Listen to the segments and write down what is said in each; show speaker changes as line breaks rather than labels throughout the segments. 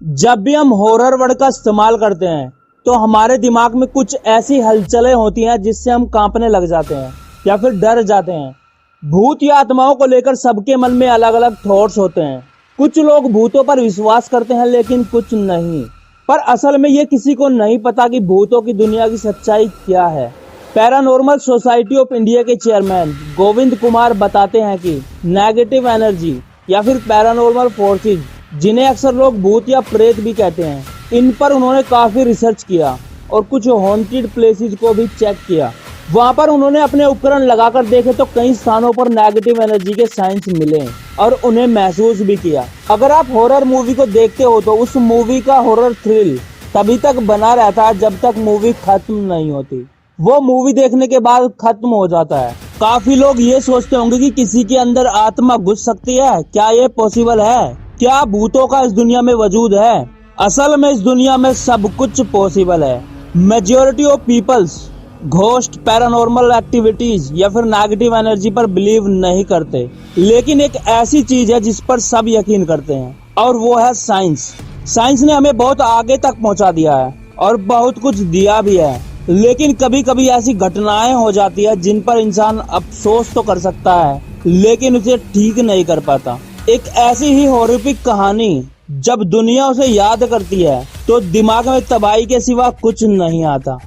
जब भी हम हॉरर वर्ड का इस्तेमाल करते हैं तो हमारे दिमाग में कुछ ऐसी हलचलें होती हैं जिससे हम कांपने लग जाते हैं या फिर डर जाते हैं। भूत या आत्माओं को लेकर सबके मन में अलग अलग थॉट्स होते हैं। कुछ लोग भूतों पर विश्वास करते हैं लेकिन कुछ नहीं। पर असल में ये किसी को नहीं पता कि भूतों की दुनिया की सच्चाई क्या है। पैरानॉर्मल सोसाइटी ऑफ इंडिया के चेयरमैन गोविंद कुमार बताते हैं कि नेगेटिव एनर्जी या फिर पैरानॉर्मल फोर्सेज, जिन्हें अक्सर लोग भूत या प्रेत भी कहते हैं, इन पर उन्होंने काफी रिसर्च किया और कुछ हॉन्टेड प्लेसेस को भी चेक किया। वहां पर उन्होंने अपने उपकरण लगाकर देखे तो कई स्थानों पर नेगेटिव एनर्जी के साइंस मिले और उन्हें महसूस भी किया। अगर आप हॉरर मूवी को देखते हो तो उस मूवी का हॉरर थ्रिल तभी तक बना रहता है जब तक मूवी खत्म नहीं होती। वो मूवी देखने के बाद खत्म हो जाता है। काफी लोग ये सोचते होंगे कि किसी के अंदर आत्मा घुस सकती है। क्या ये पॉसिबल है? क्या भूतों का इस दुनिया में वजूद है? असल में इस दुनिया में सब कुछ पॉसिबल है। Majority of peoples ghost, paranormal activities या फिर नेगेटिव एनर्जी पर बिलीव नहीं करते, लेकिन एक ऐसी चीज है जिस पर सब यकीन करते हैं और वो है साइंस। साइंस ने हमें बहुत आगे तक पहुंचा दिया है और बहुत कुछ दिया भी है, लेकिन कभी कभी ऐसी घटनाएं हो जाती है जिन पर इंसान अफसोस तो कर सकता है लेकिन उसे ठीक नहीं कर पाता। एक ऐसी ही हॉरिफिक कहानी, जब दुनिया उसे याद करती है तो दिमाग में तबाही के सिवा कुछ नहीं आता।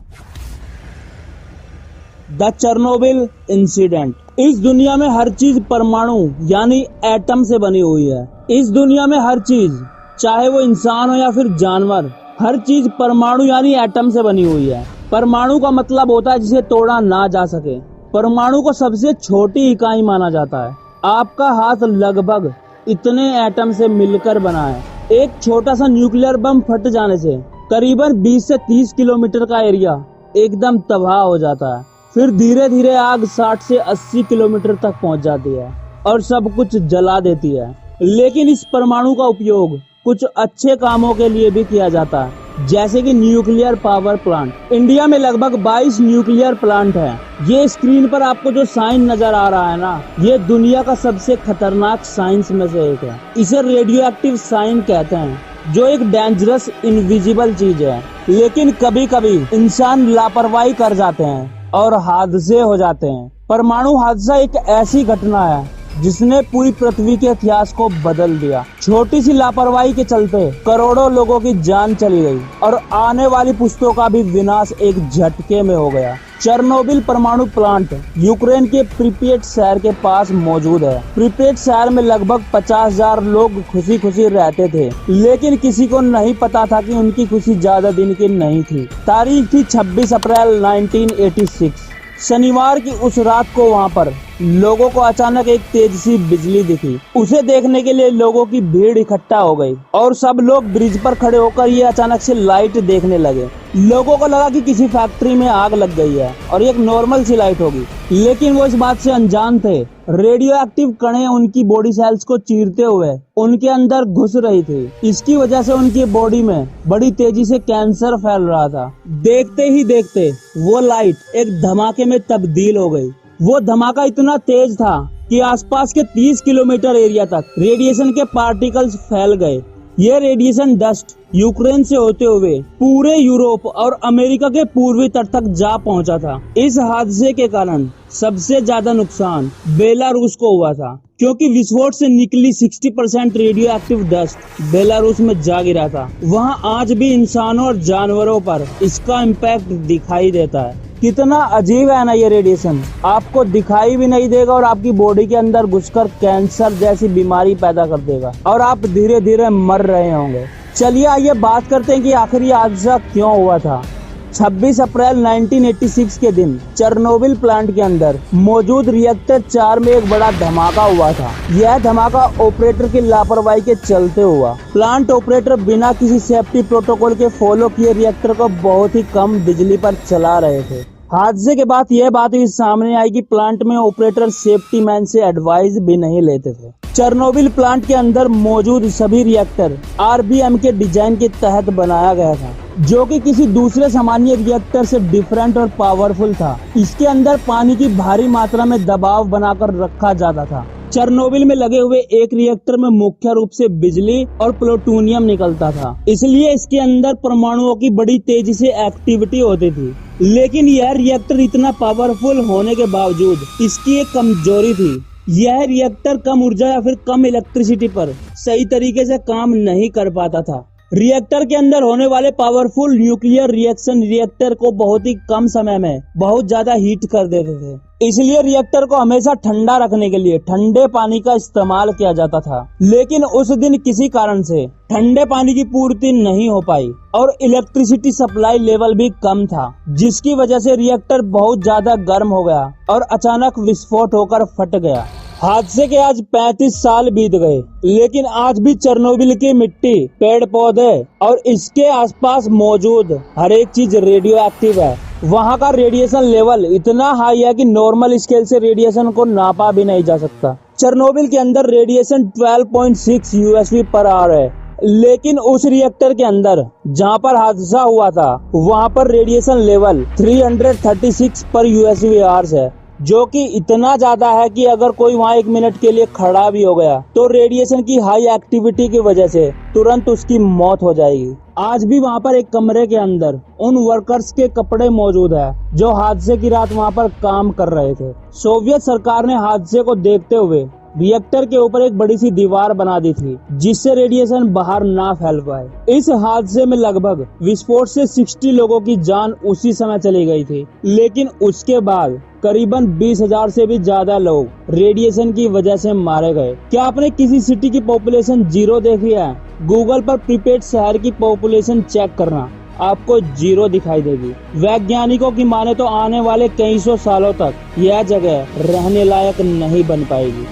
The Chernobyl incident. इस दुनिया में हर चीज परमाणु यानी एटम से बनी हुई है। इस दुनिया में हर चीज, चाहे वो इंसान हो या फिर जानवर, हर चीज परमाणु यानी एटम से बनी हुई है। परमाणु का मतलब होता है जिसे तोड़ा ना जा सके। परमाणु को सबसे छोटी इकाई माना जाता है। आपका हाथ लगभग इतने एटम से मिलकर बना है। एक छोटा सा न्यूक्लियर बम फट जाने से करीबन 20 से 30 किलोमीटर का एरिया एकदम तबाह हो जाता है। फिर धीरे धीरे आग 60 से 80 किलोमीटर तक पहुंच जाती है और सब कुछ जला देती है। लेकिन इस परमाणु का उपयोग कुछ अच्छे कामों के लिए भी किया जाता है, जैसे कि न्यूक्लियर पावर प्लांट। इंडिया में लगभग 22 न्यूक्लियर प्लांट है। ये स्क्रीन पर आपको जो साइन नजर आ रहा है ना, ये दुनिया का सबसे खतरनाक साइंस में से एक है। इसे रेडियो एक्टिव साइन कहते हैं, जो एक डेंजरस इनविजिबल चीज है। लेकिन कभी कभी इंसान लापरवाही कर जाते हैं और हादसे हो जाते हैं। परमाणु हादसा एक ऐसी घटना है जिसने पूरी पृथ्वी के इतिहास को बदल दिया। छोटी सी लापरवाही के चलते करोड़ों लोगों की जान चली गई और आने वाली पुश्तों का भी विनाश एक झटके में हो गया। चेरनोबिल परमाणु प्लांट यूक्रेन के प्रिपेट शहर के पास मौजूद है। प्रिपेट शहर में लगभग 50,000 लोग खुशी खुशी रहते थे, लेकिन किसी को नहीं पता था कि उनकी खुशी ज्यादा दिन की नहीं थी। तारीख थी 26 अप्रैल 1986। शनिवार की उस रात को वहां पर लोगों को अचानक एक तेज सी बिजली दिखी। उसे देखने के लिए लोगों की भीड़ इकट्ठा हो गई और सब लोग ब्रिज पर खड़े होकर ये अचानक से लाइट देखने लगे। लोगों को लगा कि किसी फैक्ट्री में आग लग गई है और एक नॉर्मल सी लाइट होगी, लेकिन वो इस बात से अनजान थे। रेडियो एक्टिव कणें उनकी बॉडी सेल्स को चीरते हुए उनके अंदर घुस रही थी। इसकी वजह से उनकी बॉडी में बड़ी तेजी से कैंसर फैल रहा था। देखते ही देखते वो लाइट एक धमाके में तब्दील हो गई। वो धमाका इतना तेज था कि आसपास के 30 किलोमीटर एरिया तक रेडिएशन के पार्टिकल्स फैल गए। ये रेडिएशन डस्ट यूक्रेन से होते हुए पूरे यूरोप और अमेरिका के पूर्वी तट तक जा पहुंचा था। इस हादसे के कारण सबसे ज्यादा नुकसान बेलारूस को हुआ था, क्योंकि विस्फोट से निकली 60% रेडियो एक्टिव डस्ट बेलारूस में जा गिरा था। वहां आज भी इंसानों और जानवरों पर इसका इम्पैक्ट दिखाई देता है। कितना अजीब है ना ये रेडिएशन। आपको दिखाई भी नहीं देगा और आपकी बॉडी के अंदर घुसकर कैंसर जैसी बीमारी पैदा कर देगा और आप धीरे धीरे मर रहे होंगे। चलिए आइए बात करते हैं कि आखिर ये हादसा क्यों हुआ था। 26 अप्रैल 1986 के दिन चेरनोबिल प्लांट के अंदर मौजूद रिएक्टर 4 में एक बड़ा धमाका हुआ था। यह धमाका ऑपरेटर की लापरवाही के चलते हुआ। प्लांट ऑपरेटर बिना किसी सेफ्टी प्रोटोकॉल के फॉलो किए रिएक्टर को बहुत ही कम बिजली पर चला रहे थे। हादसे के बाद यह बात भी सामने आई कि प्लांट में ऑपरेटर सेफ्टी मैन से एडवाइस भी नहीं लेते थे। चेरनोबिल प्लांट के अंदर मौजूद सभी रिएक्टर आरबीएम के डिजाइन के तहत बनाया गया था, जो कि किसी दूसरे सामान्य रिएक्टर से डिफरेंट और पावरफुल था। इसके अंदर पानी की भारी मात्रा में दबाव बनाकर रखा जाता था चेरनोबिल में लगे हुए एक रिएक्टर में मुख्य रूप से बिजली और प्लूटोनियम निकलता था, इसलिए इसके अंदर परमाणुओं की बड़ी तेजी से एक्टिविटी होती थी। लेकिन यह रिएक्टर इतना पावरफुल होने के बावजूद इसकी एक कमजोरी थी। यह रिएक्टर कम ऊर्जा या फिर कम इलेक्ट्रिसिटी पर सही तरीके से काम नहीं कर पाता था। रिएक्टर के अंदर होने वाले पावरफुल न्यूक्लियर रिएक्शन रिएक्टर को बहुत ही कम समय में बहुत ज्यादा हीट कर देते थे। इसलिए रिएक्टर को हमेशा ठंडा रखने के लिए ठंडे पानी का इस्तेमाल किया जाता था। लेकिन उस दिन किसी कारण से ठंडे पानी की पूर्ति नहीं हो पाई और इलेक्ट्रिसिटी सप्लाई लेवल भी कम था, जिसकी वजह से रिएक्टर बहुत ज्यादा गर्म हो गया और अचानक विस्फोट होकर फट गया। हादसे के आज 35 साल बीत गए, लेकिन आज भी चेरनोबिल की मिट्टी, पेड़ पौधे और इसके आसपास मौजूद हर एक चीज रेडियो एक्टिव है। वहाँ का रेडिएशन लेवल इतना हाई है कि नॉर्मल स्केल से रेडिएशन को नापा भी नहीं जा सकता। चेरनोबिल के अंदर रेडिएशन 12.6 यूएसवी पर आवर है, लेकिन उस रिएक्टर के अंदर जहाँ पर हादसा हुआ था वहाँ पर रेडिएशन लेवल 336 पर यूएसवी आवर्स है, जो कि इतना ज्यादा है कि अगर कोई वहाँ 1 मिनट के लिए खड़ा भी हो गया तो रेडिएशन की हाई एक्टिविटी की वजह से तुरंत उसकी मौत हो जाएगी। आज भी वहाँ पर एक कमरे के अंदर उन वर्कर्स के कपड़े मौजूद है जो हादसे की रात वहाँ पर काम कर रहे थे। सोवियत सरकार ने हादसे को देखते हुए रिएक्टर के ऊपर एक बड़ी सी दीवार बना दी थी, जिससे रेडिएशन बाहर ना फैल पाए। इस हादसे में लगभग विस्फोट से 60 लोगों की जान उसी समय चली गई थी, लेकिन उसके बाद करीबन 20,000 से भी ज्यादा लोग रेडिएशन की वजह से मारे गए। क्या आपने किसी सिटी की पॉपुलेशन 0 देखी है? गूगल पर प्रीपेड शहर की पॉपुलेशन चेक करना, आपको 0 दिखाई देगी। वैज्ञानिकों की माने तो आने वाले कई सौ सालों तक यह जगह रहने लायक नहीं बन पाएगी।